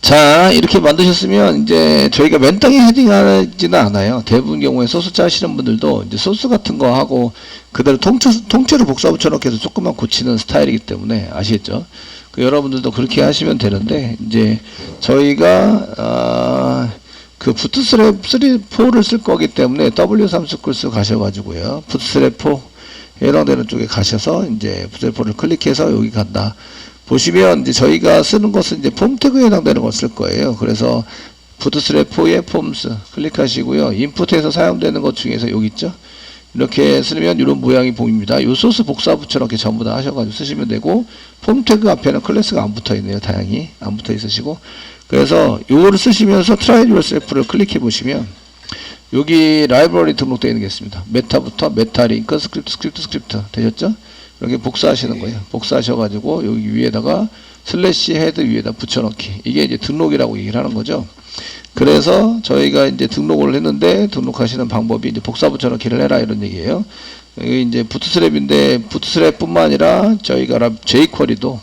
자, 이렇게 만드셨으면 이제 저희가 맨땅에 헤딩하지는 않아요. 대부분 경우에 소스 짜시는 분들도 이제 소스 같은 거 하고 그대로 통째로 복사 붙여넣기 해서 조금만 고치는 스타일이기 때문에 아시겠죠? 여러분들도 그렇게 하시면 되는데 이제 저희가 그 부트스트랩 4를 쓸 거기 때문에 W3 스쿨스 가셔가지고요. 부트스트랩 4 해당되는 쪽에 가셔서 이제 부트스트랩 4를 클릭해서 여기 간다. 보시면 이제 저희가 쓰는 것은 이제 폼 태그에 해당되는 걸 쓸 거예요. 그래서 부트스트랩 4의 폼스 클릭하시고요. 인풋에서 사용되는 것 중에서 여기 있죠. 이렇게 쓰면 이런 모양이 보입니다. 이 소스 복사 붙여넣기 전부 다 하셔가지고 쓰시면 되고, 폼 태그 앞에는 클래스가 안 붙어 있네요. 다행히 안 붙어 있으시고, 그래서 요거를 쓰시면서 try yourself를 클릭해 보시면 여기 라이브러리 등록되어 있는 게 있습니다. 메타부터 메타 링크 스크립트 되셨죠? 이렇게 복사하시는 거예요. 복사하셔가지고 여기 위에다가 슬래시 헤드 위에다 붙여넣기. 이게 이제 등록이라고 얘기를 하는 거죠. 그래서 저희가 이제 등록을 했는데 등록하시는 방법이 이제 복사 붙여넣기를 해라 이런 얘기예요. 여기 이제 부트스트랩인데 부트스트랩뿐만 아니라 저희가 jQuery도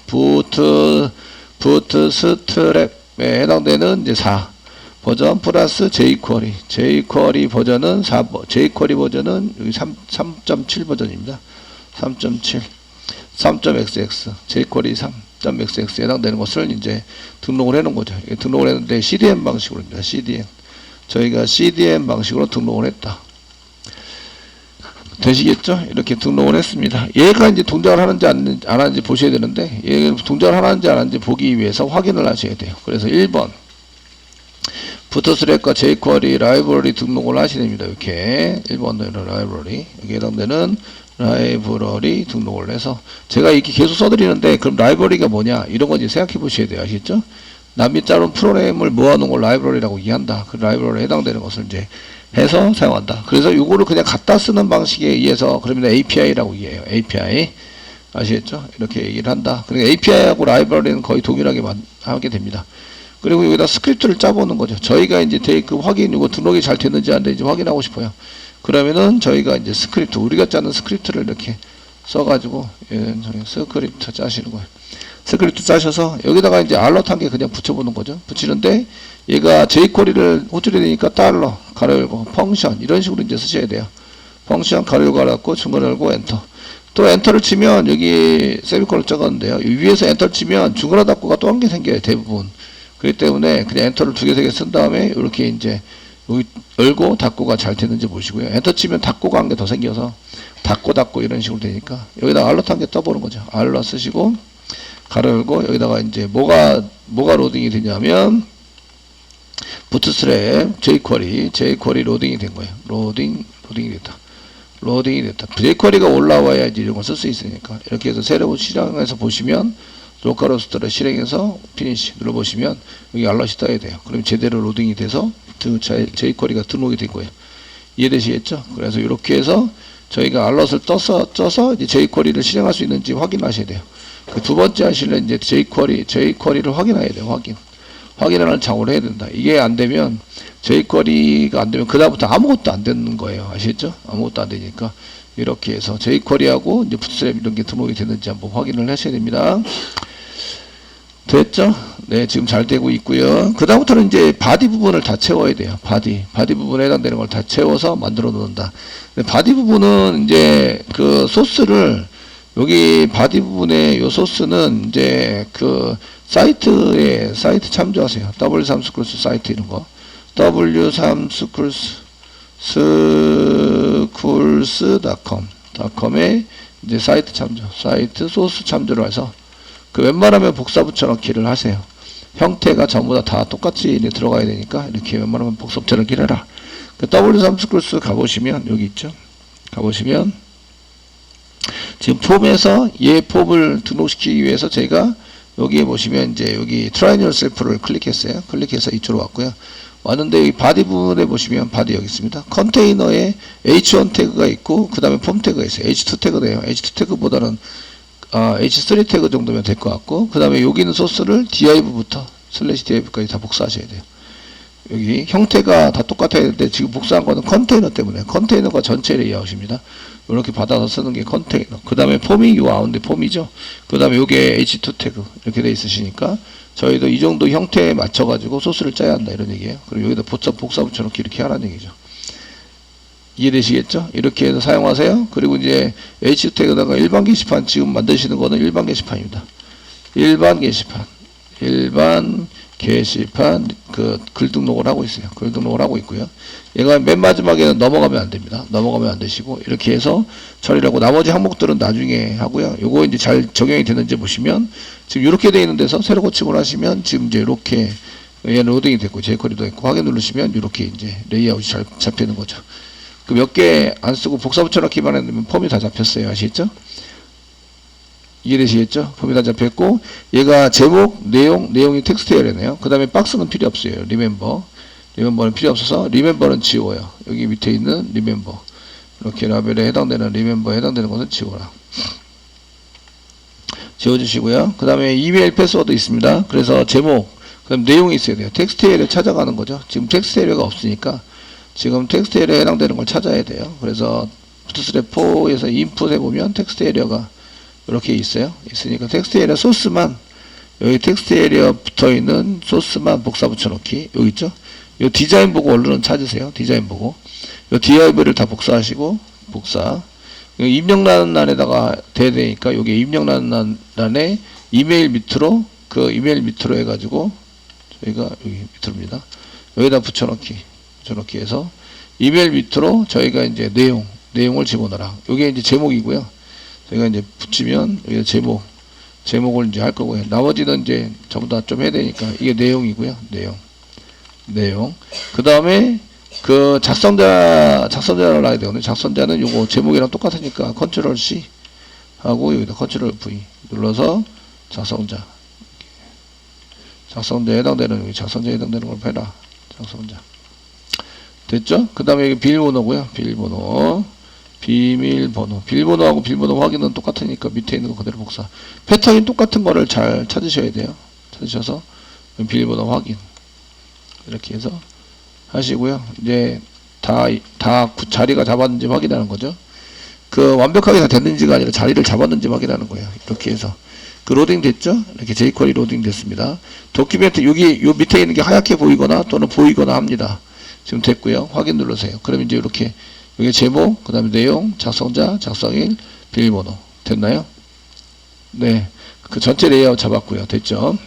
부트스트랩에 해당되는 이제 4 버전 플러스 jQuery 버전은 4 jQuery 버전은 여기 3.7 버전입니다. 3.xx jQuery 3.xx에 해당되는 것을 이제 등록을 해놓은 거죠. 등록을 했는데 CDN 방식으로입니다. CDN 저희가 CDN 방식으로 등록을 했다. 되시겠죠? 이렇게 등록을 했습니다. 얘가 이제 동작을 하는지 안 하는지 보셔야 되는데, 얘 동작을 하는지 안 하는지 보기 위해서 확인을 하셔야 돼요. 그래서 1번 부트스트랩과 jQuery 라이브러리 등록을 하셔야 됩니다. 이렇게 1번 라이브러리 여기 해당되는 라이브러리 등록을 해서, 제가 이렇게 계속 써드리는데 그럼 라이브러리가 뭐냐 이런 건 이제 생각해 보셔야 돼요. 아시겠죠? 남이 짜놓은 프로그램을 모아놓은 걸 라이브러리라고 이해한다. 그 라이브러리에 해당되는 것을 이제 해서 사용한다. 그래서 요거를 그냥 갖다 쓰는 방식에 의해서 그러면 API라고 이해해요. API 아시겠죠? 이렇게 얘기를 한다. 그러니까 API하고 라이브러리는 거의 동일하게 하게 됩니다. 그리고 여기다 스크립트를 짜보는 거죠. 저희가 이제 그 확인, 이거 등록이 잘 됐는지 안 됐는지 확인하고 싶어요. 그러면은 저희가 이제 스크립트, 우리가 짜는 스크립트를 이렇게 써가지고, 스크립트 짜시는 거예요. 스크립트 짜셔서 여기다가 이제 알럿 한 개 그냥 붙여보는 거죠. 붙이는데 얘가 jQuery를 호출해야 되니까 달러, 가로 열고, 펑션, 이런 식으로 이제 쓰셔야 돼요. 펑션, 가로 열고, 가로 열고, 중괄호 열고, 엔터. 또 엔터를 치면 여기 세미콜을 적었는데요. 위에서 엔터를 치면 중괄호 닫고가 또 한 개 생겨요. 대부분. 그렇기 때문에 그냥 엔터를 2개, 3개 쓴 다음에 이렇게 이제 여기 열고 닫고가 잘 되는지 보시고요. 엔터 치면 닫고가 한 개 더 생겨서 닫고 이런 식으로 되니까 여기다 알럿 한 개 떠보는 거죠. 알럿 쓰시고 가로 열고 여기다가 이제 뭐가 로딩이 되냐면 부트스트랩 jQuery 로딩이 된 거예요. 로딩이 됐다. jQuery가 올라와야지 이런 걸 쓸 수 있으니까 이렇게 해서 새로 실행해서 보시면 로컬호스트를 실행해서 피니시 눌러보시면 여기 알럿이 떠야 돼요. 그럼 제대로 로딩이 돼서 jQuery가 등록이 된 거예요. 이해되시겠죠? 그래서 이렇게 해서 저희가 알럿을 쪄서 이제 jQuery를 실행할 수 있는지 확인하셔야 돼요. 그 두 번째 하시려면 이제 jQuery를 확인해야 돼요. 확인하는 작업을 해야 된다. 이게 안 되면 jQuery가 안 되면 그다음부터 아무것도 안 되는 거예요. 아시겠죠? 아무것도 안 되니까 이렇게 해서 jQuery하고 이제 부트스트랩 이런 게 등록이 됐는지 한번 확인을 하셔야 됩니다. 됐죠? 네, 지금 잘 되고 있고요. 그 다음부터는 이제 바디 부분을 다 채워야 돼요. 바디 부분에 해당되는 걸 다 채워서 만들어 놓는다. 바디 부분은 이제 그 소스를 여기 바디 부분에 요 소스는 이제 그 사이트 참조하세요. W3 스쿨스 사이트 이런 거. W3 schools.com에 이제 사이트 소스 참조를 해서 그 웬만하면 복사 붙여넣기를 하세요. 형태가 전부 다 똑같이 들어가야 되니까 이렇게 웬만하면 복사 붙여넣기를 해라. 그 W3 schools 가보시면 여기 있죠. 가보시면 지금 폼에서 얘 폼을 등록시키기 위해서 제가 여기에 보시면 이제 여기 try yourself를 클릭했어요. 클릭해서 이쪽으로 왔고요. 왔는데 여기 바디 부분에 보시면 바디 여기 있습니다. 컨테이너에 h1 태그가 있고 그 다음에 폼 태그가 있어요. h2 태그네요. h2 태그보다는 h3 태그 정도면 될 것 같고 그 다음에 여기 있는 소스를 div부터 /div까지 다 복사하셔야 돼요. 여기 형태가 다 똑같아야 되는데 지금 복사한 거는 컨테이너 때문에 컨테이너가 전체 레이아웃입니다. 이렇게 받아서 쓰는 게 컨테이너. 그 다음에 폼이 요 가운데 폼이죠. 그 다음에 요게 h2 태그 이렇게 돼 있으시니까 저희도 이 정도 형태에 맞춰가지고 소스를 짜야 한다 이런 얘기예요. 그리고 여기다 복사 붙여놓기 이렇게 하라는 얘기죠. 이해되시겠죠? 이렇게 해서 사용하세요. 그리고 이제 H택에다가 일반 게시판 지금 만드시는 거는 일반 게시판입니다. 일반 게시판 그 글 등록을 하고 있어요. 글 등록을 하고 있고요. 얘가 맨 마지막에는 넘어가면 안 됩니다. 넘어가면 안 되시고 이렇게 해서 처리를 하고 나머지 항목들은 나중에 하고요. 요거 이제 잘 적용이 되는지 보시면 지금 이렇게 되어 있는 데서 새로 고침을 하시면 지금 이제 이렇게 얘는 로딩이 됐고 jQuery도 있고 확인 누르시면 이렇게 이제 레이아웃이 잘 잡히는 거죠. 그 몇 개 안 쓰고 복사 붙여넣기만 했으면 폼이 다 잡혔어요. 아시겠죠? 이해되시겠죠? 폼이 다 잡혔고 얘가 제목, 내용이 텍스트열이네요. 그 다음에 박스는 필요 없어요. 리멤버는 필요 없어서 리멤버는 지워요. 여기 밑에 있는 리멤버 이렇게 라벨에 해당되는 리멤버에 해당되는 것은 지워라. 지워주시고요. 그 다음에 이메일 패스워드 있습니다. 그래서 제목, 그 다음 내용이 있어야 돼요. 텍스트열에 찾아가는 거죠. 지금 텍스트열가 없으니까 지금 텍스트열에 해당되는 걸 찾아야 돼요. 그래서 부트스트랩4에서 인풋 해보면 텍스트에리어가 이렇게 있어요. 있으니까 텍스트에리어 소스만 여기 텍스트에리어 붙어있는 소스만 복사 붙여넣기 여기 있죠. 이 디자인 보고 얼른 찾으세요. 디자인 보고 이 DIV를 다 복사하시고 복사 입력란은 란에다가 돼야 되니까 여기 입력란 란에 이메일 밑으로 그 이메일 밑으로 해가지고 저희가 여기 밑으로입니다. 여기다 붙여넣기 해서 이메일 밑으로 저희가 이제 내용을 집어넣어라. 이게 이제 제목이고요. 저희가 이제 붙이면 여기 제목을 이제 할 거고요. 나머지는 이제 전부 다 좀 해야 되니까 이게 내용이고요. 내용. 그 다음에 그 작성자를 놔야 되거든요. 작성자는 요거 제목이랑 똑같으니까 컨트롤 C 하고 여기다 컨트롤 V 눌러서 작성자에 해당되는 여기 작성자에 해당되는 걸 해라. 작성자. 됐죠? 그 다음에 여기 비밀번호고요. 비밀번호하고 비밀번호 확인은 똑같으니까 밑에 있는 거 그대로 복사. 패턴이 똑같은 거를 잘 찾으셔야 돼요. 찾으셔서 비밀번호 확인 이렇게 해서 하시고요. 이제 다 자리가 잡았는지 확인하는 거죠. 그 완벽하게 다 됐는지가 아니라 자리를 잡았는지 확인하는 거예요. 이렇게 해서 그 로딩 됐죠? 이렇게 jQuery 로딩 됐습니다. 도큐멘트 여기 요 밑에 있는 게 하얗게 보이거나 또는 보이거나 합니다. 지금 됐고요. 확인 누르세요. 그럼 이제 이렇게 여기 제목, 그 다음에 내용, 작성자, 작성일, 비밀번호. 됐나요? 네. 그 전체 레이아웃 잡았고요. 됐죠?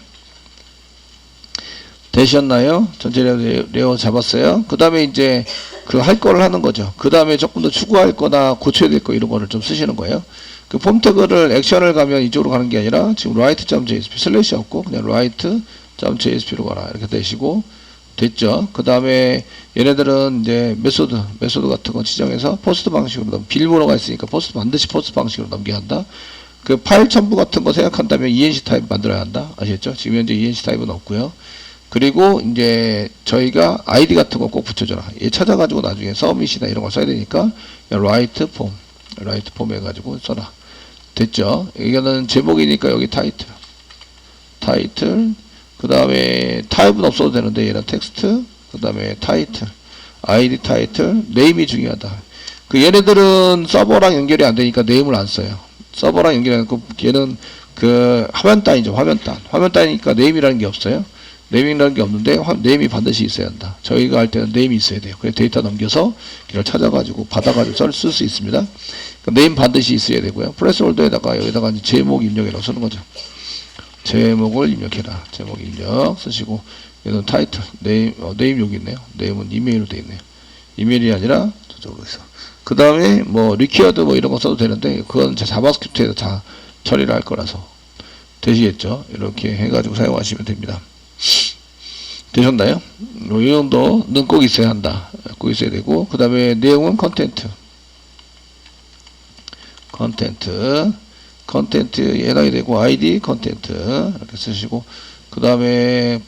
되셨나요? 전체 레이아웃 잡았어요. 그 다음에 이제 그 할 거를 하는 거죠. 그 다음에 조금 더 추구할 거나 고쳐야 될 거 이런 거를 좀 쓰시는 거예요. 그 폼 태그를 액션을 가면 이쪽으로 가는 게 아니라 지금 write.jsp 슬래시 없고 그냥 write.jsp로 가라. 이렇게 되시고 됐죠. 그 다음에 얘네들은 이제 메소드 같은 거 지정해서 포스트 방식으로 비밀번호가 있으니까 반드시 포스트 방식으로 넘겨야 한다. 그 파일 첨부 같은 거 생각한다면 ENC 타입 만들어야 한다. 아시겠죠? 지금 현재 ENC 타입은 없고요. 그리고 이제 저희가 아이디 같은 거 꼭 붙여줘라. 얘 찾아가지고 나중에 서밋이나 이런 거 써야 되니까 write form 해가지고 써라. 됐죠? 이거는 제목이니까 여기 타이틀 그 다음에 타입은 없어도 되는데 얘는 텍스트 그 다음에 타이틀 아이디 타이틀 네임이 중요하다. 그 얘네들은 서버랑 연결이 안 되니까 네임을 안 써요. 서버랑 연결이 안 되고 얘는 그 화면 단위죠. 화면 단위니까 네임이라는 게 없어요. 네임이라는 게 없는데 네임이 반드시 있어야 한다. 저희가 할 때는 네임이 있어야 돼요. 그래서 데이터 넘겨서 이걸 찾아가지고 받아가지고 쓸 수 있습니다. 그러니까 네임 반드시 있어야 되고요. 플레이스홀더에다가 여기다가 이제 제목 입력이라고 쓰는 거죠. 제목을 입력해라. 제목 입력 쓰시고 얘는 타이틀 네임 여기 있네요. 네임은 이메일로 되어 있네요. 이메일이 아니라 저쪽으로 해서 그 다음에 뭐 리퀴어드 뭐 이런 거 써도 되는데 그건 자바스크립트에서 다 처리를 할 거라서 되시겠죠. 이렇게 해가지고 사용하시면 됩니다. 되셨나요? 이 정도는 꼭 있어야 한다. 꼭 있어야 되고 그 다음에 내용은 컨텐츠에 해당이 되고 아이디 컨텐트 이렇게 쓰시고 그 다음에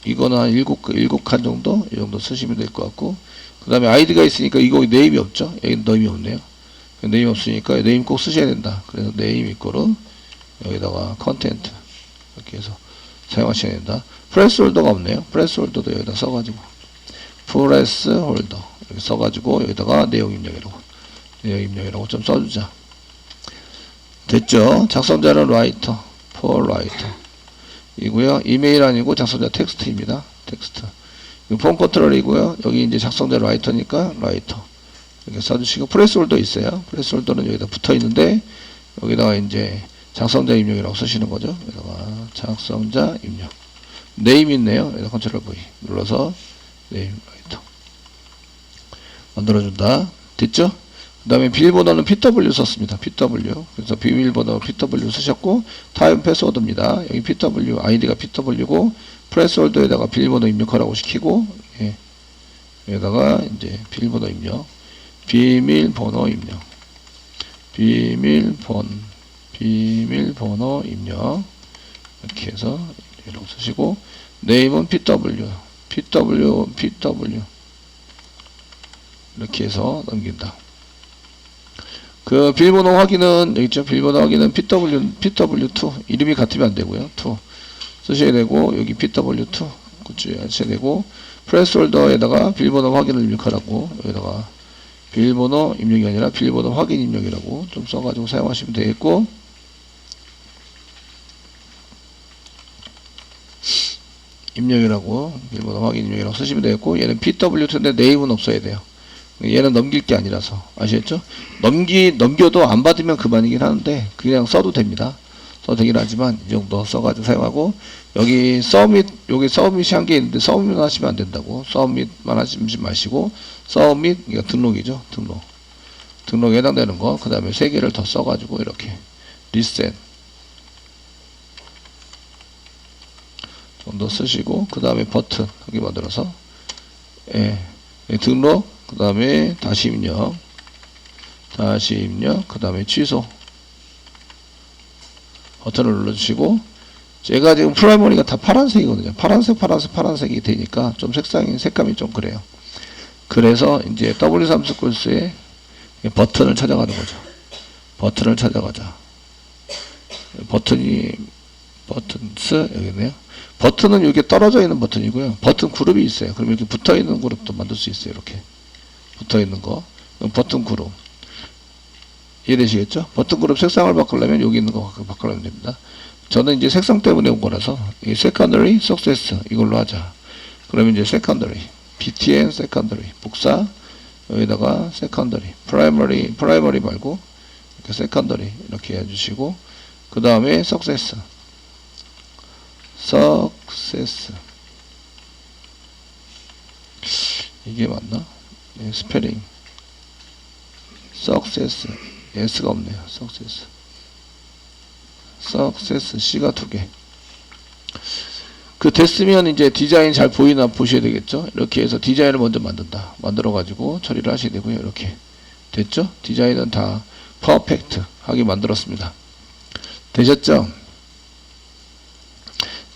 이거는 한 7칸 정도 이 정도 쓰시면 될 것 같고 그 다음에 아이디가 있으니까 이거 네임이 없죠. 여기 네임이 없네요. 네임 없으니까 네임 꼭 쓰셔야 된다. 그래서 네임 이거로 여기다가 컨텐트 이렇게 해서 사용하셔야 된다. 프레스 홀더가 없네요. 프레스 홀더도 여기다 써가지고 프레스 홀더 이렇게 써가지고 여기다가 내용 입력이라고 좀 써주자. 됐죠? 작성자는 라이터, for writer. 이고요. 이메일 아니고 작성자 텍스트입니다. 텍스트. 폼 컨트롤이고요. 여기 이제 작성자 라이터니까 라이터. 이렇게 써주시고, 프레스홀더 있어요. 프레스홀더는 여기다 붙어 있는데, 여기다가 이제 작성자 입력이라고 쓰시는 거죠. 여기다가 작성자 입력. 네임 있네요. 여기다 컨트롤 V 눌러서 네임 라이터. 만들어준다. 됐죠? 그 다음에 비밀번호는 PW 썼습니다. PW. 그래서 비밀번호 PW 쓰셨고, 타임 패스워드입니다. 여기 PW, 아이디가 PW고, 프레스홀더에다가 비밀번호 입력하라고 시키고, 예. 여기다가 이제 비밀번호 입력. 비밀번호 입력. 비밀번호 입력. 이렇게 해서 이렇게 쓰시고, 네임은 PW. 이렇게 해서 넘긴다. 그 비밀번호 확인은 여기 있죠. 비밀번호 확인은 PW2 이름이 같으면 안 되고요. 2 쓰셔야 되고, 여기 PW2 하셔야 되고, 프레스홀더에다가 비밀번호 확인을 입력하라고, 여기다가 비밀번호 입력이 아니라 비밀번호 확인 입력이라고 좀 써가지고 사용하시면 되겠고, 입력이라고 비밀번호 확인 입력이라고 쓰시면 되겠고, 얘는 PW2인데 네임은 없어야 돼요. 얘는 넘길 게 아니라서. 아시겠죠? 넘겨도 안 받으면 그만이긴 하는데, 그냥 써도 됩니다. 써도 되긴 하지만, 이 정도 써가지고 사용하고, 여기 여기 서밋이 한 개 있는데, 서밋만 하시면 안 된다고. 서밋만 하시지 마시고, 서밋, 이거 등록이죠. 등록에 해당되는 거. 그 다음에 3개를 더 써가지고, 이렇게. 리셋. 정도 쓰시고, 그 다음에 버튼. 여기 만들어서. 예. 등록. 그 다음에 다시 입력, 그 다음에 취소 버튼을 눌러주시고, 제가 지금 프라이머리가 다 파란색이거든요. 파란색이 되니까 좀 색감이 좀 그래요. 그래서 이제 W3 코스에 버튼을 찾아가는 거죠. 버튼을 찾아가자. 버튼스 여기 있네요. 버튼은 여기 떨어져 있는 버튼이고요. 버튼 그룹이 있어요. 그럼 이렇게 붙어 있는 그룹도 만들 수 있어요. 이렇게. 붙어 있는 거. 버튼 그룹. 이해되시겠죠? 버튼 그룹 색상을 바꾸려면 여기 있는 거 바꾸려면 됩니다. 저는 이제 색상 때문에 온 거라서, 이 secondary success 이걸로 하자. 그러면 이제 secondary. btn secondary. 복사. 여기다가 secondary. primary 말고, 이렇게 secondary. 이렇게 해주시고, 그 다음에 success. 이게 맞나? 네, 스페링. success. S가 없네요. success. C가 2개. 그 됐으면 이제 디자인 잘 보이나 보셔야 되겠죠? 이렇게 해서 디자인을 먼저 만든다. 만들어가지고 처리를 하셔야 되고요. 이렇게. 됐죠? 디자인은 다 퍼펙트 하게 만들었습니다. 되셨죠?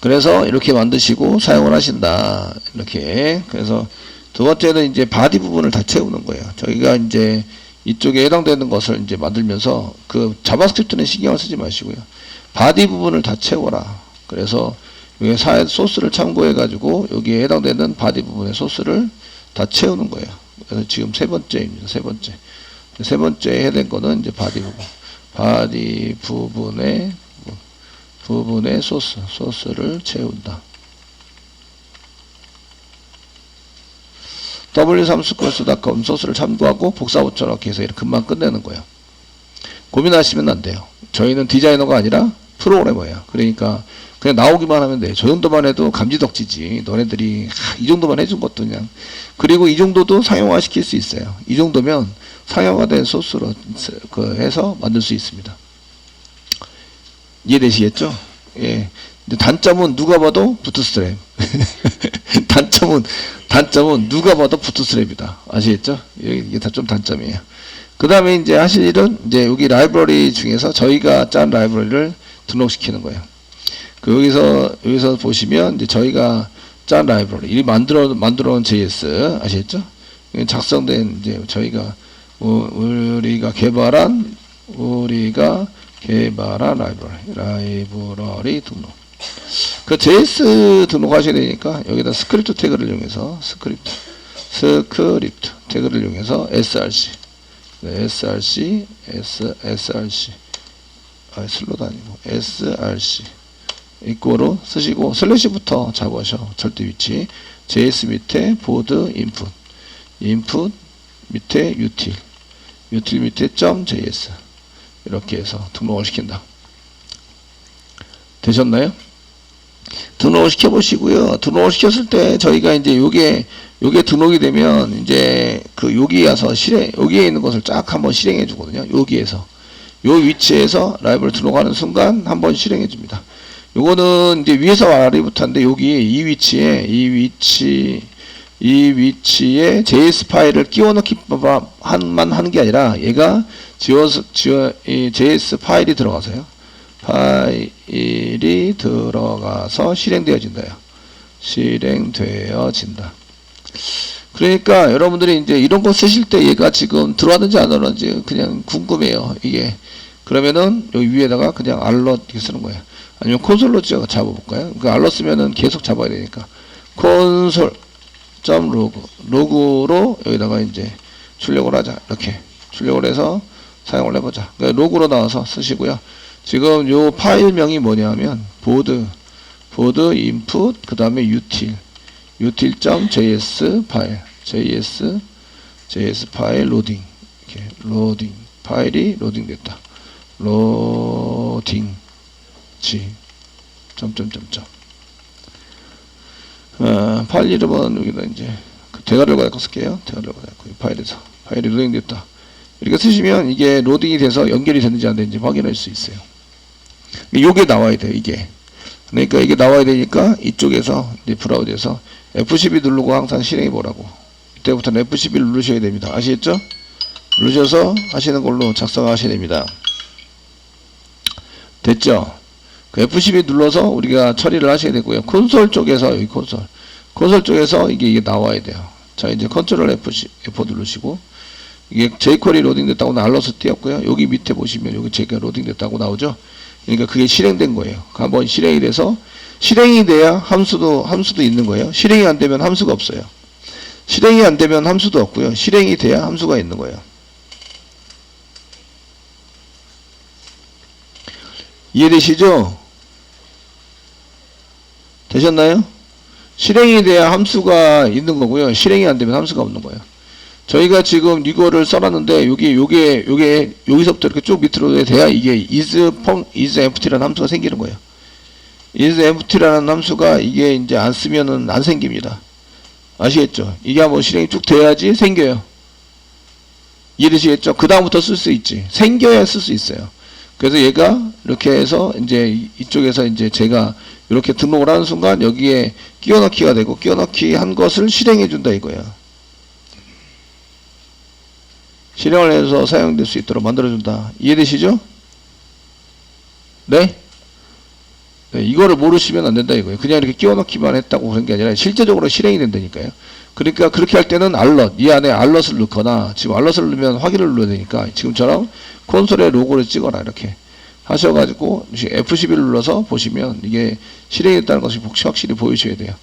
그래서 이렇게 만드시고 사용을 하신다. 이렇게. 그래서 두 번째는 이제 바디 부분을 다 채우는 거예요. 저희가 이제 이쪽에 해당되는 것을 이제 만들면서 그 자바스크립트는 신경을 쓰지 마시고요. 바디 부분을 다 채워라. 그래서 여기 소스를 참고해 가지고 여기에 해당되는 바디 부분의 소스를 다 채우는 거예요. 그래서 지금 3번째입니다. 3번째. 3번째 해야 될 거는 이제 바디 부분. 바디 부분의 소스를 채운다. w3scourse.com 소스를 참고하고 복사 붙여넣기 해서 이렇게 금방 끝내는 거예요. 고민하시면 안 돼요. 저희는 디자이너가 아니라 프로그래머예요. 그러니까 그냥 나오기만 하면 돼요. 저 정도만 해도 감지덕지지. 너네들이 이 정도만 해준 것도 그냥. 그리고 이 정도도 상용화 시킬 수 있어요. 이 정도면 상용화된 소스로 해서 만들 수 있습니다. 이해되시겠죠? 예. 단점은 누가 봐도 부트스트랩. 단점은 누가 봐도 부트스트랩이다. 아시겠죠? 이게 다 좀 단점이에요. 그 다음에 이제 하실 일은 이제 여기 라이브러리 중에서 저희가 짠 라이브러리를 등록시키는 거예요. 여기서 보시면 이제 저희가 짠 라이브러리, 이 만들어온 JS 아시겠죠? 작성된 이제 저희가 우리가 개발한 라이브러리 등록. 그 JS 등록하셔야 되니까 여기다 스크립트 태그를 이용해서 스크립트 태그를 이용해서 src 슬롯 아니고 src 이꼬로 쓰시고 슬래시부터 잡으셔. 절대 위치. JS 밑에 보드 인풋 밑에 util 밑에 .js 이렇게 해서 등록을 시킨다. 되셨나요? 등록을 시켜보시고요. 등록을 시켰을 때 저희가 이제 요게 등록이 되면 이제 그 여기 와서 여기에 있는 것을 쫙 한번 실행해 주거든요. 여기에서 요 위치에서 라이브를 등록하는 순간 한번 실행해 줍니다. 요거는 이제 위에서 아래부터인데 여기 이 위치에 JS 파일을 끼워 넣기만 하는 게 아니라 얘가 JS 파일이 들어가서요. 파일이 들어가서 실행되어진다요. 실행되어진다. 그러니까 여러분들이 이제 이런 거 쓰실 때 얘가 지금 들어왔는지 안 들어왔는지 그냥 궁금해요. 이게 그러면은 여기 위에다가 그냥 알럿 이렇게 쓰는 거예요. 아니면 콘솔로 잡아볼까요? 그 알럿 쓰면은 계속 잡아야 되니까 콘솔 로그로 여기다가 이제 출력을 하자. 이렇게 출력을 해서 사용을 해보자. 그러니까 로그로 나와서 쓰시고요. 지금 요 파일명이 뭐냐면 보드 인풋 그 다음에 util.js 파일 js 파일 로딩 이렇게 로딩 파일이 로딩됐다. 로딩 파일 이름은 여기다 이제 대괄호 갖고 쓸게요. 대괄호 갖고 파일에서 파일이 로딩됐다. 이렇게 쓰시면 이게 로딩이 돼서 연결이 됐는지 안 됐는지 확인할 수 있어요. 이게 나와야 돼요. 이게 그러니까 이게 나와야 되니까 이쪽에서 이제 브라우저에서 F12 누르고 항상 실행해 보라고. 이때부터는 F12를 누르셔야 됩니다. 아시겠죠? 누르셔서 하시는 걸로 작성하셔야 됩니다. 됐죠? 그 F12 눌러서 우리가 처리를 하셔야 되고요. 콘솔 쪽에서 여기 콘솔 쪽에서 이게 나와야 돼요. 자 이제 컨트롤 F4 누르시고 이게 jQuery 로딩 됐다고 알럿을 띄웠고요. 여기 밑에 보시면 여기 jQuery 로딩 됐다고 나오죠. 그러니까 그게 실행된 거예요. 한번 실행이 돼서 실행이 돼야 함수도 있는 거예요. 실행이 안 되면 함수가 없어요. 실행이 안 되면 함수도 없고요. 실행이 돼야 함수가 있는 거예요. 이해되시죠? 되셨나요? 실행이 돼야 함수가 있는 거고요. 실행이 안 되면 함수가 없는 거예요. 저희가 지금 이거를 써놨는데 여기서부터 이렇게 쭉 밑으로 돼야 이게 is empty라는 함수가 생기는 거예요. is empty라는 함수가 이게 이제 안 쓰면은 안 생깁니다. 아시겠죠? 이게 한번 실행이 쭉 돼야지 생겨요. 이해되시겠죠? 그 다음부터 쓸 수 있지. 생겨야 쓸 수 있어요. 그래서 얘가 이렇게 해서 이제 이쪽에서 이제 제가 이렇게 등록을 하는 순간 여기에 끼워 넣기가 되고 끼워 넣기 한 것을 실행해 준다 이거예요. 실행을 해서 사용될 수 있도록 만들어준다. 이해되시죠? 네? 네, 이거를 모르시면 안 된다 이거예요. 그냥 이렇게 끼워 넣기만 했다고 그런 게 아니라 실제적으로 실행이 된다니까요. 그러니까 그렇게 할 때는 알럿, 이 안에 알럿을 넣거나 지금 알럿을 넣으면 확인을 눌러야 되니까 지금처럼 콘솔에 로고를 찍어라 이렇게 하셔가지고 F11을 눌러서 보시면 이게 실행했다는 것이 확실히 보이셔야 돼요.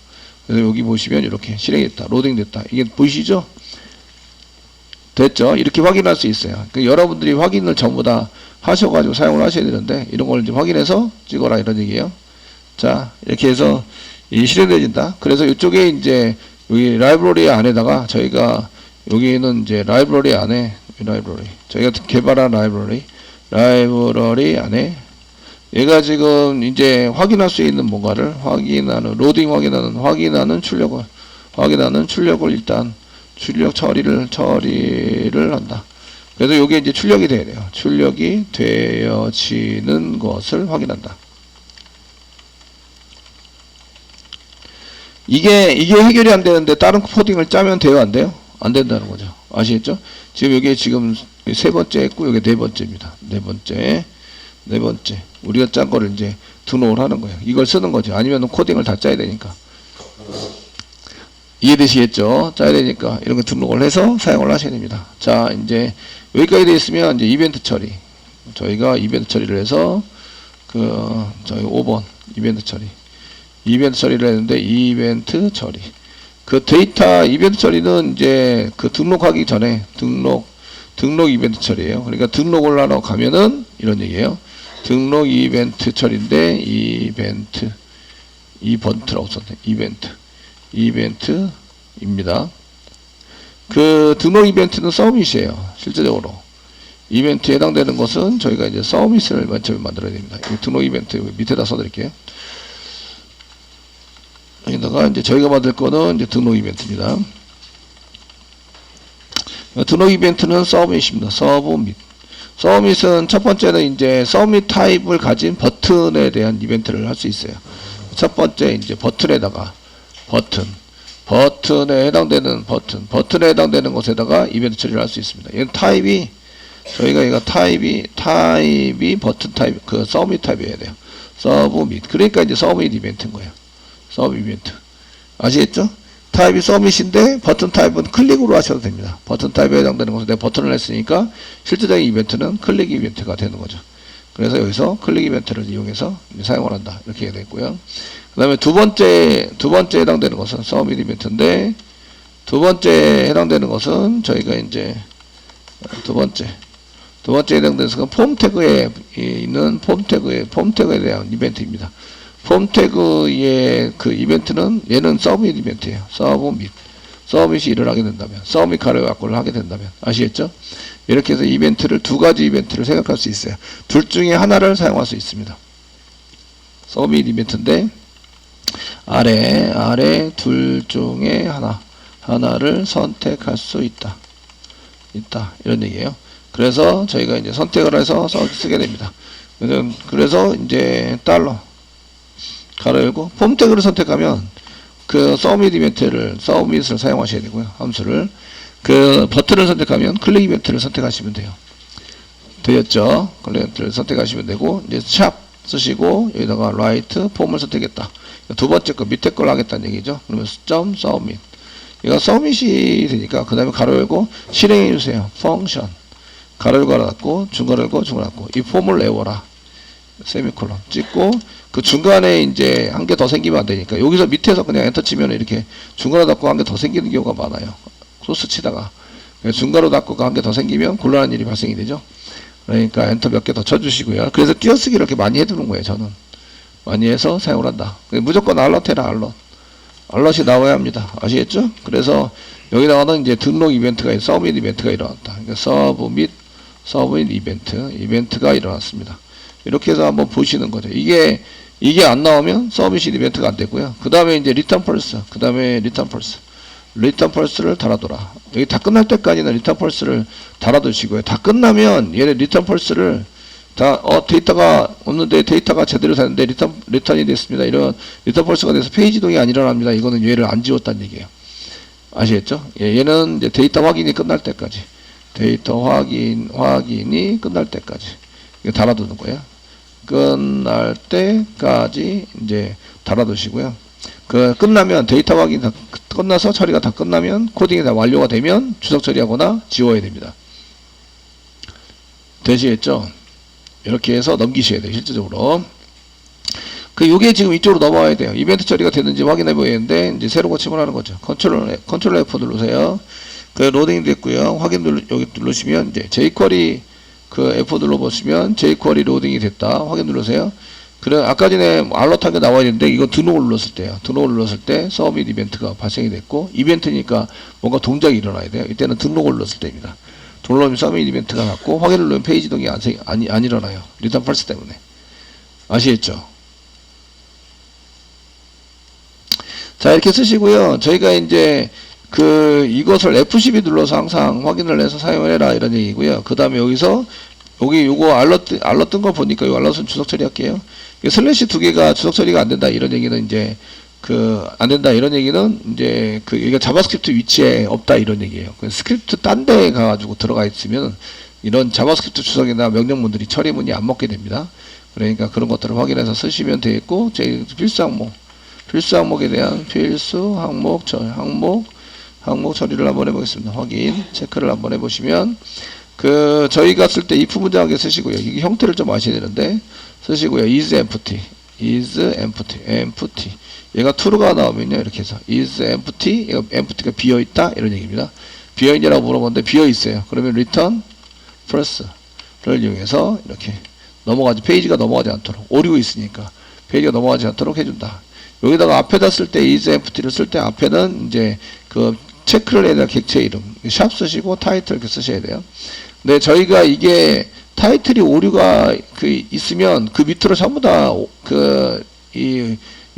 그래서 여기 보시면 이렇게 실행했다, 로딩됐다. 이게 보이시죠? 됐죠? 이렇게 확인할 수 있어요. 그러니까 여러분들이 확인을 전부 다 하셔가지고 사용을 하셔야 되는데 이런 걸 이제 확인해서 찍어라 이런 얘기예요. 자 이렇게 해서 실행되어진다. 그래서 이쪽에 이제 여기 라이브러리 안에다가 저희가 여기는 이제 라이브러리 안에 저희가 개발한 라이브러리 안에 얘가 지금 이제 확인할 수 있는 뭔가를 확인하는 로딩 확인하는 출력을 일단 출력 처리를 한다. 그래서 이게 이제 출력이 돼야 돼요. 출력이 되어지는 것을 확인한다. 이게 해결이 안 되는데 다른 코딩을 짜면 돼요, 안 돼요? 안 된다는 거죠. 아시겠죠? 지금 여기 지금 세 번째 했고 여기 네 번째입니다. 네 번째. 우리가 짠 거를 이제 등록을 하는 거예요. 이걸 쓰는 거죠. 아니면 코딩을 다 짜야 되니까. 이해되시겠죠? 짜야 되니까 이런 거 등록을 해서 사용을 하셔야 됩니다. 자, 이제 여기까지 되어 있으면 이제 이벤트 처리. 저희가 이벤트 처리를 해서 저희 5번 이벤트 처리를 했는데 이벤트 처리. 그 데이터 이벤트 처리는 이제 그 등록하기 전에 등록 이벤트 처리예요. 그러니까 등록을 하러 가면은 이런 얘기예요. 등록 이벤트 처리인데 이벤트라고 썼네. 이벤트입니다. 그 등록 이벤트는 서밋이에요. 실제적으로 이벤트에 해당되는 것은 저희가 이제 서밋을 맨 처음에 만들어야 됩니다. 등록 이벤트 밑에다 써드릴게요. 여기다가 이제 저희가 만들 거는 이제 등록 이벤트입니다. 등록 이벤트는 서밋입니다. 서밋은 첫 번째는 이제 서밋 타입을 가진 버튼에 대한 이벤트를 할 수 있어요. 첫 번째 이제 버튼에다가 버튼에 해당되는 버튼에 해당되는 것에다가 이벤트 처리를 할 수 있습니다. 얘는 타입이 저희가 얘가 타입이 버튼 타입 그 서밋 타입이어야 돼요. 서브밋. 그러니까 이제 서밋 이벤트인 거예요. 서밋 이벤트. 아시겠죠? 타입이 서밋인데 버튼 타입은 클릭으로 하셔도 됩니다. 버튼 타입에 해당되는 것은 내가 버튼을 했으니까 실제적인 이벤트는 클릭 이벤트가 되는 거죠. 그래서 여기서 클릭 이벤트를 이용해서 사용을 한다. 이렇게 되고요. 그 다음에 두 번째 해당되는 것은 서밋 이벤트인데 두 번째 해당되는 것은 저희가 이제 두 번째 해당되는 것은 폼 태그에 있는 폼 태그에 대한 이벤트입니다. 폼 태그의 그 이벤트는 얘는 서밋 이벤트예요. 서밋이 일어나게 된다면, 서밋 가로 약골을 하게 된다면, 아시겠죠? 이렇게 해서 이벤트를 두 가지 이벤트를 생각할 수 있어요. 둘 중에 하나를 사용할 수 있습니다. 서밋 이벤트인데 아래 둘 중에 하나를 선택할 수 있다 이런 얘기예요. 그래서 저희가 이제 선택을 해서 쓰게 됩니다. 그래서 이제 달러 가로 열고 폼 태그를 선택하면 그 서밋을 사용하셔야 되고요. 함수를 그 버튼을 선택하면 클릭 이벤트를 선택하시면 돼요. 되었죠? 클릭 이벤트를 선택하시면 되고 이제 샵 쓰시고 여기다가 라이트 폼을 선택했다. 두 번째 거 밑에 걸 하겠다는 얘기죠. 그러면 점 서밋. 이거 서밋이 되니까 그 다음에 가로 열고 실행해 주세요. 펑션 가로 열고 닫고 중괄호 열고 중괄호 닫고 이 폼을 내워라. 세미콜론 찍고 그 중간에 이제 한 개 더 생기면 안 되니까 여기서 밑에서 그냥 엔터 치면 이렇게 중괄호 닫고 한 개 더 생기는 경우가 많아요. 소스 치다가 중괄호 닫고 한 개 더 생기면 곤란한 일이 발생이 되죠. 그러니까 엔터 몇 개 더 쳐주시고요. 그래서 띄어쓰기 이렇게 많이 해두는 거예요. 저는 많이 해서 사용을 한다. 무조건 알럿 해라. 알럿이 나와야 합니다. 아시겠죠? 그래서 여기다가는 이제 등록 이벤트가 서밋 이벤트가 일어났다. 그러니까 서밋 이벤트가 일어났습니다. 이렇게 해서 한번 보시는 거죠. 이게 안 나오면 서밋 이벤트가 안 되고요. 그 다음에 이제 리턴 펄스를 달아둬라. 여기 다 끝날 때까지는 리턴 펄스를 달아두시고요. 다 끝나면 얘네 리턴 펄스를 데이터가 없는데 데이터가 제대로 되는데 리턴이 됐습니다. 이런 리턴 펄스가 돼서 페이지 이동이 안 일어납니다. 이거는 얘를 안 지웠다는 얘기예요. 아시겠죠? 얘는 이제 데이터 확인이 끝날 때까지 데이터 확인이 끝날 때까지 이거 달아두는 거예요. 끝날 때까지 이제 달아두시고요. 그 끝나면 데이터 확인 다 끝나서 처리가 다 끝나면 코딩이 다 완료가 되면 주석 처리하거나 지워야 됩니다. 되시겠죠? 이렇게 해서 넘기셔야 돼요. 실질적으로. 요게 지금 이쪽으로 넘어와야 돼요. 이벤트 처리가 됐는지 확인해 보이는데 이제 새로 고침을 하는 거죠. 컨트롤 F 누르세요. 로딩 됐고요. 여기 누르시면 이제 jQuery F 눌러보시면 jQuery 로딩이 됐다. 확인 누르세요. 그래 아까 전에 알럿하게 나와야 되는데 이거 등록을 눌렀을 때요. 등록을 눌렀을 때 서밋 이벤트가 발생이 됐고 이벤트니까 뭔가 동작이 일어나야 돼요. 이때는 등록을 눌렀을 때입니다. 등록하면 서밋 이벤트가 났고 확인을 누르면 페이지 이동이 안 일어나요. 리턴 펄스 때문에. 아시겠죠? 자 이렇게 쓰시고요. 저희가 이제 이것을 F12 눌러서 항상 확인을 해서 사용을 해라 이런 얘기고요. 그 다음에 요거 알럿 뜬 거 보니까 이 알럿은 주석 처리할게요. 슬래시 두 개가 주석 처리가 안 된다 이런 얘기는 이제 안 된다 이런 얘기는 이제 여기가 자바스크립트 위치에 없다 이런 얘기예요. 스크립트 딴 데 가가지고 들어가 있으면 이런 자바스크립트 주석이나 명령문들이 처리문이 안 먹게 됩니다. 그러니까 그런 것들을 확인해서 쓰시면 되겠고 제 필수 항목에 대한 필수 항목 처리를 한번 해보겠습니다. 확인 체크를 한번 해보시면 저희가 쓸 때 if 문장하게 쓰시고요. 이게 형태를 좀 아셔야 되는데 쓰시고요. is empty 얘가 true가 나오면요 이렇게 해서 is empty 얘가 empty가 비어있다 이런 얘기입니다. 비어있냐라고 물어보는데 비어있어요. 그러면 return false를 이용해서 이렇게 페이지가 넘어가지 않도록, 오류가 있으니까 페이지가 넘어가지 않도록 해준다. 여기다가 앞에다 쓸 때 is empty를 쓸 때 앞에는 이제 그 체크를 해야 될 객체 이름 샵 쓰시고 타이틀 이렇게 쓰셔야 돼요. 근데 저희가 이게 타이틀이 오류가 있으면 그 밑으로 전부 다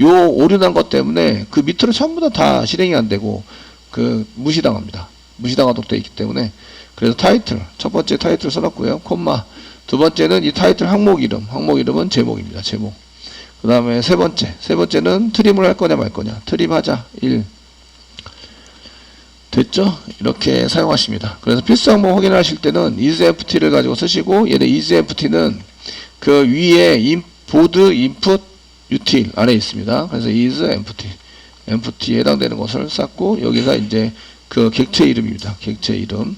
요 오류 난 것 때문에 그 밑으로 전부 다 실행이 안 되고 무시당합니다. 무시당하도록 되어 있기 때문에 그래서 타이틀 첫 번째 타이틀 써놨고요. 콤마 두 번째는 이 타이틀 항목 이름은 제목입니다. 제목. 그 다음에 세 번째는 트림을 할 거냐 말 거냐. 트림하자 1. 됐죠? 이렇게 사용하십니다. 그래서 필수 항목 확인하실 때는 is empty를 가지고 쓰시고 얘는 is empty는 그 위에 보드 input util 안에 있습니다. 그래서 is empty에 해당되는 것을 쌓고 여기가 이제 그 객체 이름입니다. 객체 이름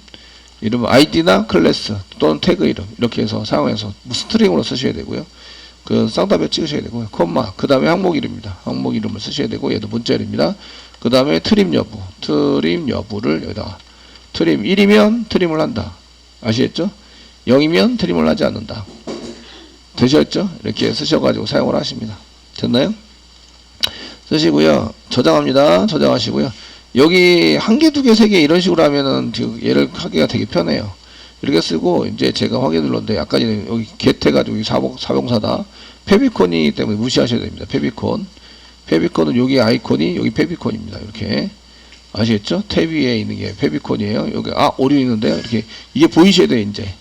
id나 클래스 또는 태그 이름 이렇게 해서 사용해서 스트링으로 쓰셔야 되고요. 그 쌍따옴표 찍으셔야 되고요. 콤마 그 다음에 항목 이름입니다. 항목 이름을 쓰셔야 되고 얘도 문자열입니다. 그 다음에 트림 여부를 여기다가 트림 1이면 트림을 한다. 아시겠죠? 0이면 트림을 하지 않는다. 되셨죠? 이렇게 쓰셔가지고 사용을 하십니다. 됐나요? 쓰시고요. 저장합니다. 저장하시고요. 여기 한 개, 두 개, 세 개 이런 식으로 하면은 얘를 하기가 되게 편해요. 이렇게 쓰고 이제 제가 확인 눌렀는데 아까 전에 여기 get 해가지고 사봉사다. 페비콘이기 때문에 무시하셔야 됩니다. 페비콘은 여기 아이콘이 여기 페비콘입니다. 이렇게 아시겠죠? 탭 위에 있는 게 페비콘이에요. 여기 오류 있는데요. 이렇게 이게 보이셔야 돼요. 이제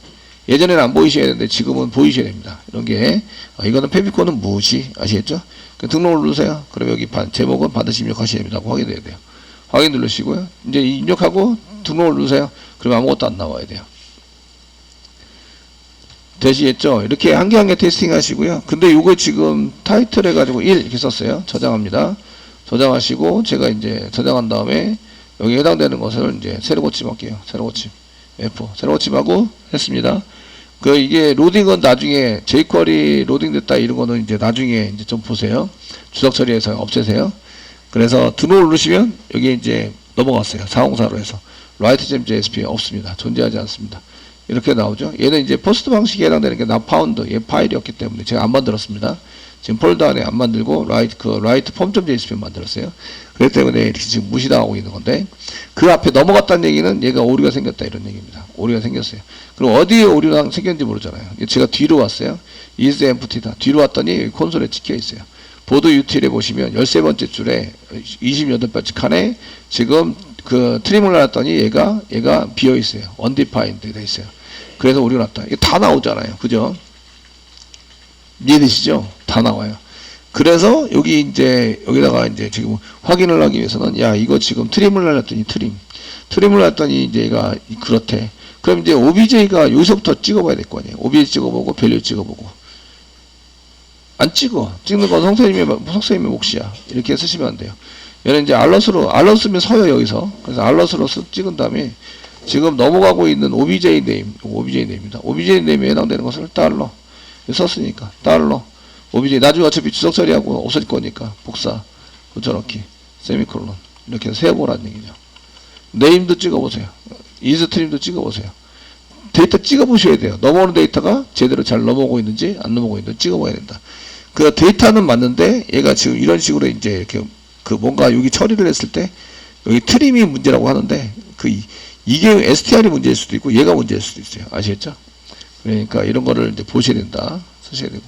예전에는 안 보이셔야 되는데 지금은 보이셔야 됩니다. 이런 게 이거는 페비콘은 무시 아시겠죠? 등록을 누르세요. 그럼 여기 제목은 반드시 입력하셔야 됩니다. 확인해야 돼요. 확인 누르시고요. 이제 입력하고 등록을 누르세요. 그러면 아무것도 안 나와야 돼요. 되시겠죠? 이렇게 한 개 한 개 테스팅 하시고요. 근데 요거 지금 타이틀 해가지고 1 이렇게 썼어요. 저장합니다. 저장하시고 제가 이제 저장한 다음에 여기 해당되는 것을 이제 새로 고침할게요. 새로 고침 F 새로 고침하고 했습니다. 이게 로딩은 나중에 jQuery 로딩 됐다 이런 거는 이제 나중에 이제 좀 보세요. 주석 처리해서 없애세요. 그래서 등록을 누르시면 여기 이제 넘어갔어요. 404로 해서 write.jsp 없습니다. 존재하지 않습니다. 이렇게 나오죠. 얘는 이제 포스트 방식에 해당되는 게 not found 얘 파일이었기 때문에 제가 안 만들었습니다. 지금 폴더 안에 안 만들고 write form.jsp 만들었어요. 그렇기 때문에 이렇게 지금 무시당하고 있는 건데 그 앞에 넘어갔다는 얘기는 얘가 오류가 생겼다 이런 얘기입니다. 오류가 생겼어요. 그럼 어디에 오류가 생겼는지 모르잖아요. 제가 뒤로 왔어요. is empty다. 뒤로 왔더니 콘솔에 찍혀 있어요. 보드 util에 보시면 13번째 줄에 28번째 칸에 지금 트림을 놨더니 얘가 비어 있어요. undefined 돼 있어요. 그래서 오류가 났다. 이게 다 나오잖아요. 그죠? 이해되시죠? 다 나와요. 그래서 여기다가 이제 지금 확인을 하기 위해서는 이거 지금 트림을 날렸더니 트림을 날렸더니 이제 얘가 그렇대. 그럼 이제 OBJ가 여기서부터 찍어봐야 될 거 아니에요. OBJ 찍어보고 밸류 찍어보고 안 찍는 건 선생님의 몫이야. 이렇게 쓰시면 안 돼요. 얘는 이제 알럿 쓰면 서요 여기서. 그래서 알럿으로 찍은 다음에 지금 넘어가고 있는 OBJ 네임입니다. OBJ 네임에 해당되는 것을 달러 썼으니까 달러 OBJ 나중에 어차피 주석 처리하고 없어질 거니까 복사 붙여넣기 세미콜론 이렇게 해서 세어보라는 얘기죠. 네임도 찍어보세요. 인스트림도 찍어보세요. 데이터 찍어보셔야 돼요. 넘어오는 데이터가 제대로 잘 넘어오고 있는지 안 넘어오고 있는지 찍어봐야 된다. 그 데이터는 맞는데 얘가 지금 이런 식으로 이제 이렇게 뭔가 여기 처리를 했을 때 여기 트림이 문제라고 하는데 이게 STR이 문제일 수도 있고 얘가 문제일 수도 있어요. 아시겠죠? 그러니까 이런 거를 이제 보셔야 된다. 쓰셔야 되고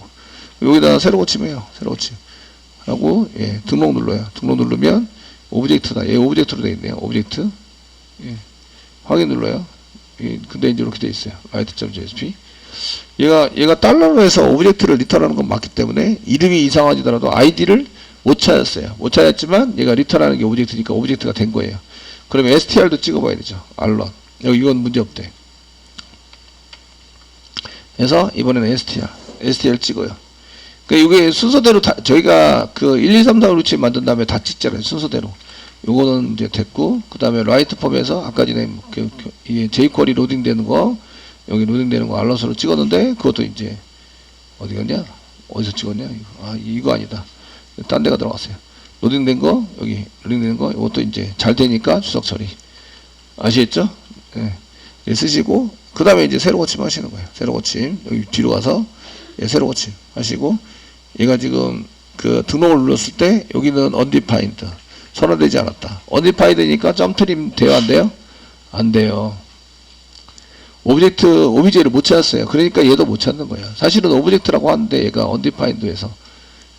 여기다 새로 고침해요. 새로 고침 하고 등록 눌러요. 등록 누르면 오브젝트다. 얘 오브젝트로 되어 있네요. 오브젝트 확인 눌러요. 근데 이제 이렇게 되어 있어요. write.jsp 얘가 달러로 해서 오브젝트를 리턴하는 건 맞기 때문에 이름이 이상하지더라도 아이디를 못 찾았어요. 못 찾았지만 얘가 리턴하는 게 오브젝트니까 오브젝트가 된 거예요. 그러면 str도 찍어봐야 되죠. 알럿 이건 문제 없대. 그래서 이번에는 str 찍어요. 그러니까 이게 순서대로 저희가 1, 2, 3, 4, 5, 6, 7 만든 다음에 다 찍잖아요. 순서대로. 요거는 이제 됐고, 그 다음에 write 폼에서 아까 전에 jQuery 로딩되는 거, 여기 로딩되는 거 알럿으로 찍었는데, 그것도 이제, 어디 갔냐? 어디서 찍었냐? 이거 아니다. 딴 데가 들어갔어요. 로딩된 거, 여기, 로딩되는 거, 이것도 이제 잘 되니까 주석 처리. 아시겠죠? 예. 쓰시고, 그 다음에 이제 새로 고침 하시는 거예요. 새로 고침. 여기 뒤로 가서, 예, 새로 고침 하시고, 얘가 지금 그 등록을 눌렀을 때 여기는 undefined 선언되지 않았다. undefined니까 점 트림 돼요, 안 돼요? 안 돼요. 오브제를 못 찾았어요. 그러니까 얘도 못 찾는 거예요. 사실은 오브젝트라고 하는데 얘가 undefined에서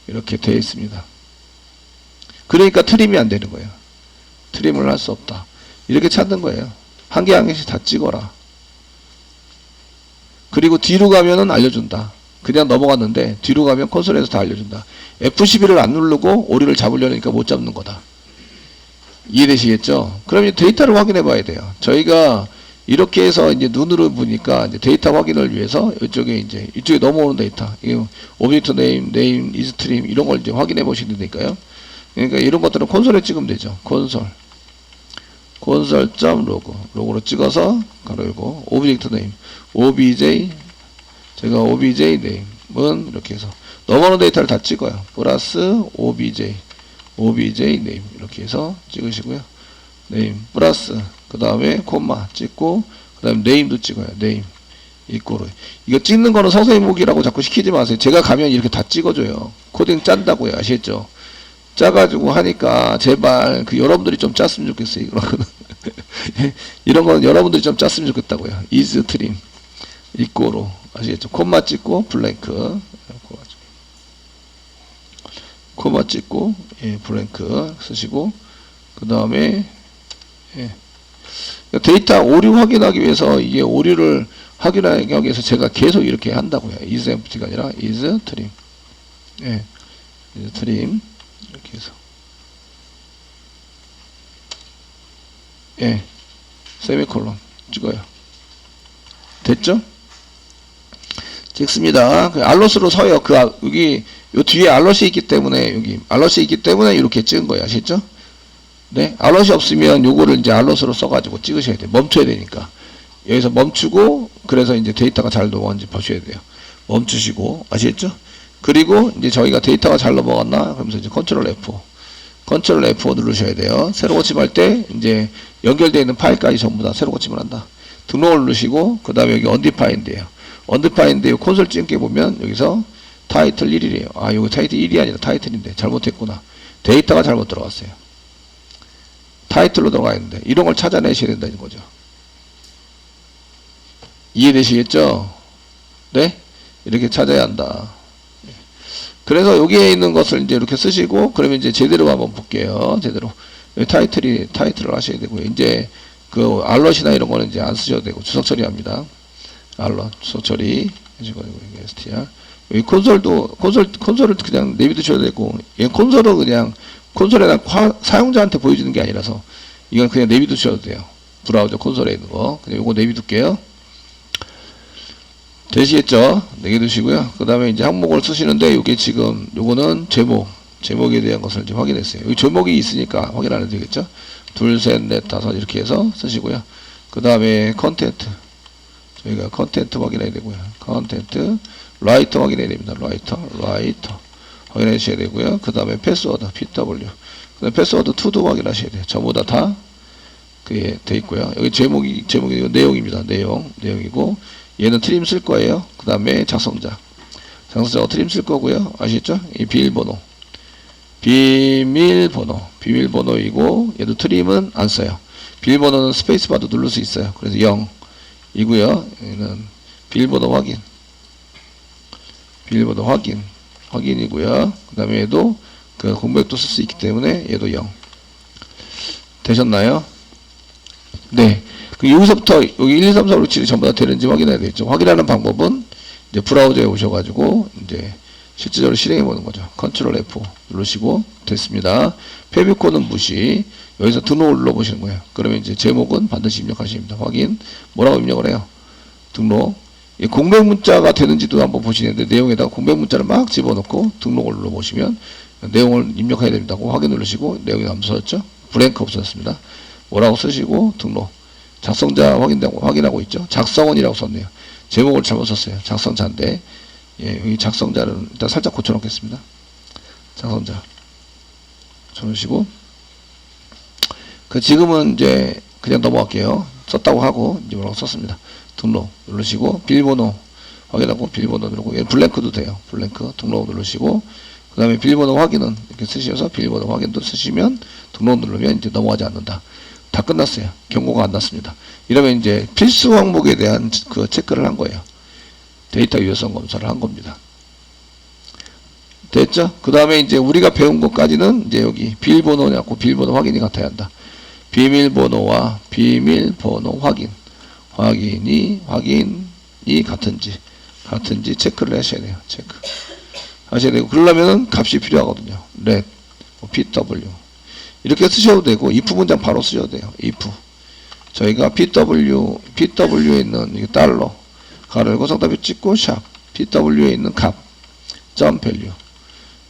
이렇게 되어 있습니다. 그러니까 트림이 안 되는 거예요. 트림을 할 수 없다. 이렇게 찾는 거예요. 한 개 한 개씩 다 찍어라. 그리고 뒤로 가면은 알려준다. 그냥 넘어갔는데 뒤로 가면 콘솔에서 다 알려준다. F11을 안 누르고 오류를 잡으려니까 못 잡는 거다. 이해되시겠죠? 그럼 이제 데이터를 확인해 봐야 돼요. 저희가 이렇게 해서 이제 눈으로 보니까 이제 데이터 확인을 위해서 이쪽에 넘어오는 데이터, 오브젝트 네임, 이스트림 이런 걸 이제 확인해 보시면 되니까요. 그러니까 이런 것들은 콘솔에 찍으면 되죠. 콘솔.로그로 찍어서 가로 열고 오브젝트 네임, 제가 obj 네임은 이렇게 해서 넘어오는 데이터를 다 찍어요. 플러스 obj 네임 이렇게 해서 찍으시고요. 네임 플러스 그 다음에 콤마 찍고 그 다음에 네임도 찍어요. 네임 이꼬로 이거 찍는 거는 서서히 보기라고 자꾸 시키지 마세요. 제가 가면 이렇게 다 찍어줘요. 코딩 짠다고요. 아시겠죠? 짜가지고 하니까 제발 그 여러분들이 좀 짰으면 좋겠어요. 이런 거는 여러분들이 좀 짰으면 좋겠다고요. is trim 이꼬로 아시겠죠? 콤마 찍고 블랭크 콤마 찍고 예, 블랭크 쓰시고 그 다음에 예. 데이터 오류 확인하기 위해서 이게 오류를 확인하기 위해서 제가 계속 이렇게 한다고요. is empty가 아니라 is trim 예, is trim 이렇게 해서 예, 세미콜론 찍어요. 됐죠? 찍습니다. 알롯으로 서요. 여기 요 뒤에 알롯이 있기 때문에 이렇게 찍은 거예요. 아시죠? 네, 알롯이 없으면 요거를 이제 알롯으로 써가지고 찍으셔야 돼요. 멈춰야 되니까. 여기서 멈추고 그래서 이제 데이터가 잘 넘어가는지 보셔야 돼요. 멈추시고 아시겠죠? 그리고 이제 저희가 데이터가 잘 넘어갔나? 그러면서 이제 컨트롤 F5 누르셔야 돼요. 새로 고침할 때 이제 연결되어 있는 파일까지 전부 다 새로 고침을 한다. 등록을 누르시고 그 다음에 여기 undefined예요. undefined 콘솔 찍게 보면 여기서 타이틀 1이래요. 아, 여기 타이틀 1이 아니라 타이틀인데 잘못했구나. 데이터가 잘못 들어갔어요. 타이틀로 들어가 있는데 이런 걸 찾아내셔야 된다는 거죠. 이해되시겠죠? 네? 이렇게 찾아야 한다. 그래서 여기에 있는 것을 이제 이렇게 쓰시고 그러면 이제 제대로 한번 볼게요. 제대로. 타이틀을 하셔야 되고요. 이제 그 알럿이나 이런 거는 이제 안 쓰셔도 되고 주석 처리합니다. 알럿 주석 처리 해주고 str 여기 콘솔을 그냥 내비두셔도 되고 얘 콘솔은 그냥 콘솔에다 사용자한테 보여주는 게 아니라서 이건 그냥 내비두셔도 돼요. 브라우저 콘솔에 있는 거 그냥 요거 내비둘게요. 되시겠죠? 내비두시고요. 그 다음에 이제 항목을 쓰시는데 요게 지금 요거는 제목에 대한 것을 이제 확인했어요. 여기 제목이 있으니까 확인 안 해도 되겠죠? 둘, 셋, 넷, 다섯 이렇게 해서 쓰시고요. 그 다음에 컨텐트 저희가 컨텐트 확인해야 되고요. 컨텐트 라이터 확인해야 됩니다. 라이터 확인해 주셔야 되고요. 그 다음에 패스워드 pw 그 다음에 패스워드 to도 확인하셔야 돼요. 전부 다 그게 돼 있고요. 여기 제목이 내용입니다. 내용이고 얘는 트림 쓸 거예요. 그 다음에 작성자 트림 쓸 거고요. 아시겠죠? 이 비밀번호이고 얘도 트림은 안 써요. 비밀번호는 스페이스바도 누를 수 있어요. 그래서 0이고요. 얘는 비밀번호 확인이고요. 그 다음에 얘도 그 공백도 쓸 수 있기 때문에 얘도 0 되셨나요? 네. 그 여기서부터 여기 1, 2, 3, 4, 5, 6, 7이 전부 다 되는지 확인해야 되겠죠. 확인하는 방법은 이제 브라우저에 오셔가지고 이제 실질적으로 실행해 보는 거죠. 컨트롤 F 누르시고 됐습니다. 페비콘은 무시. 여기서 등록을 눌러 보시는 거예요. 그러면 이제 제목은 반드시 입력하십니다. 확인. 뭐라고 입력을 해요? 등록. 공백 문자가 되는지도 한번 보시는데 내용에다가 공백 문자를 막 집어넣고 등록을 눌러 보시면 내용을 입력해야 됩니다. 확인 누르시고 내용이 없어졌죠? 브랭크 없어졌습니다. 뭐라고 쓰시고 등록. 작성자 확인하고 있죠? 작성원이라고 썼네요. 제목을 잘못 썼어요. 작성자인데 예, 여기 작성자를 일단 살짝 고쳐놓겠습니다. 작성자 고쳐놓으시고 지금은 이제 그냥 넘어갈게요. 썼다고 하고 이제 뭐라고 썼습니다. 등록 누르시고 비밀번호 확인하고 비밀번호 누르고, 얘 블랭크도 돼요. 블랭크 등록 누르시고, 그 다음에 비밀번호 확인은 이렇게 쓰셔서 비밀번호 확인도 쓰시면 등록 누르면 이제 넘어가지 않는다. 다 끝났어요. 경고가 안 났습니다. 이러면 이제 필수 항목에 대한 그 체크를 한 거예요. 데이터 유효성 검사를 한 겁니다. 됐죠? 그 다음에 이제 우리가 배운 것까지는 이제 여기 비밀번호냐고 비밀번호 확인이 같아야 한다. 비밀번호와 비밀번호 확인이 같은지 체크를 하셔야 돼요. 체크 하셔야 되고, 그러려면은 값이 필요하거든요. let, pw 이렇게 쓰셔도 되고, if 문장 바로 쓰셔도 돼요. if 저희가 pw에 있는 이 달러 가로 열고 상답에 찍고 샵 pw에 있는 값 점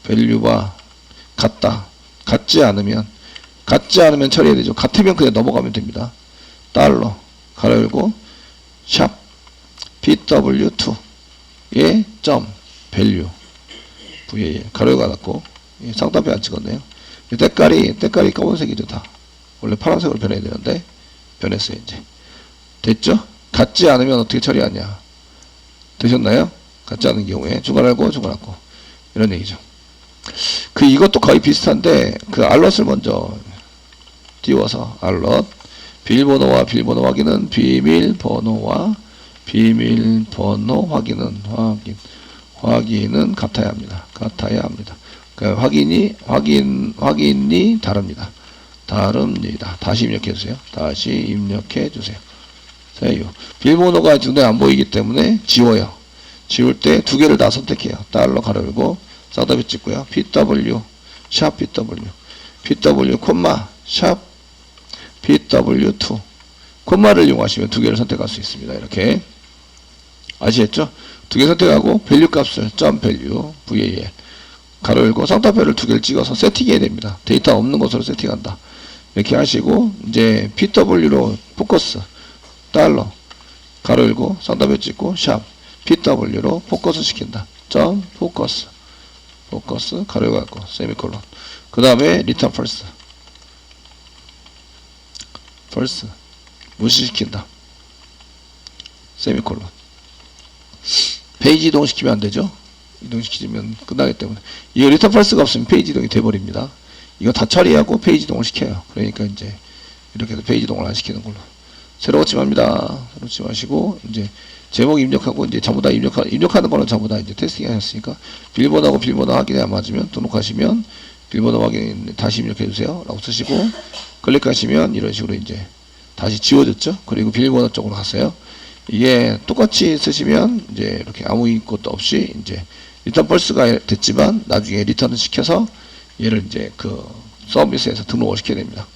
value가 같지 않으면 처리해야 되죠. 같으면 그냥 넘어가면 됩니다. 달러 가로 열고 샵 pw2에 점 value VAL 가로가 닫고, 상단표 안 찍었네요. 때깔이 검은색이죠. 다 원래 파란색으로 변해야 되는데 변했어요. 이제 됐죠? 같지 않으면 어떻게 처리하냐. 되셨나요? 같지 않은 경우에 중간 알고 이런 얘기죠. 이것도 거의 비슷한데 그 알럿을 먼저 띄워서 알럿 비밀번호와 비밀번호 확인은 비밀번호와 비밀번호 확인은 같아야 합니다. 그러니까 확인이 다릅니다. 다시 입력해 주세요. 비밀번호가 눈에 안 보이기 때문에 지워요. 지울 때 두 개를 다 선택해요. 달러 가로 열고 쌍따비 찍고요. pw 샵 pw 콤마 샵 pw2 콤마를 이용하시면 두 개를 선택할 수 있습니다. 이렇게 아시겠죠? 두 개 선택하고 밸류 값을 점 value val 가로 열고 쌍따표를 두 개를 찍어서 세팅해야 됩니다. 데이터 없는 것으로 세팅한다. 이렇게 하시고 이제 pw로 포커스 달러 가로 열고 쌍따표 찍고 샵 pw로 포커스 시킨다. 점 포커스 가로 열고 세미콜론. 그 다음에 return false 무시시킨다. 세미콜론. 페이지 이동시키면 안 되죠. 이동시키면 끝나기 때문에. 이거 리턴 false가 없으면 페이지 이동이 돼버립니다. 이거 다 처리하고 페이지 이동을 시켜요. 그러니까 이제 이렇게 해서 페이지 이동을 안 시키는 걸로. 새로 고침합니다. 새로 고침하시고 이제 제목 입력하고 이제 전부 다 입력하는 거는 전부 다 이제 테스팅 하셨으니까 비밀번호하고 비밀번호 확인이 안 맞으면 등록하시면 비밀번호 확인 다시 입력해 주세요 라고 쓰시고 클릭하시면 이런 식으로 이제 다시 지워졌죠. 그리고 비밀번호 쪽으로 갔어요. 이게 똑같이 쓰시면 이제 이렇게 아무 것도 없이 이제 리턴 펄스가 됐지만 나중에 리턴을 시켜서 얘를 이제 그 서비스에서 등록을 시켜야 됩니다.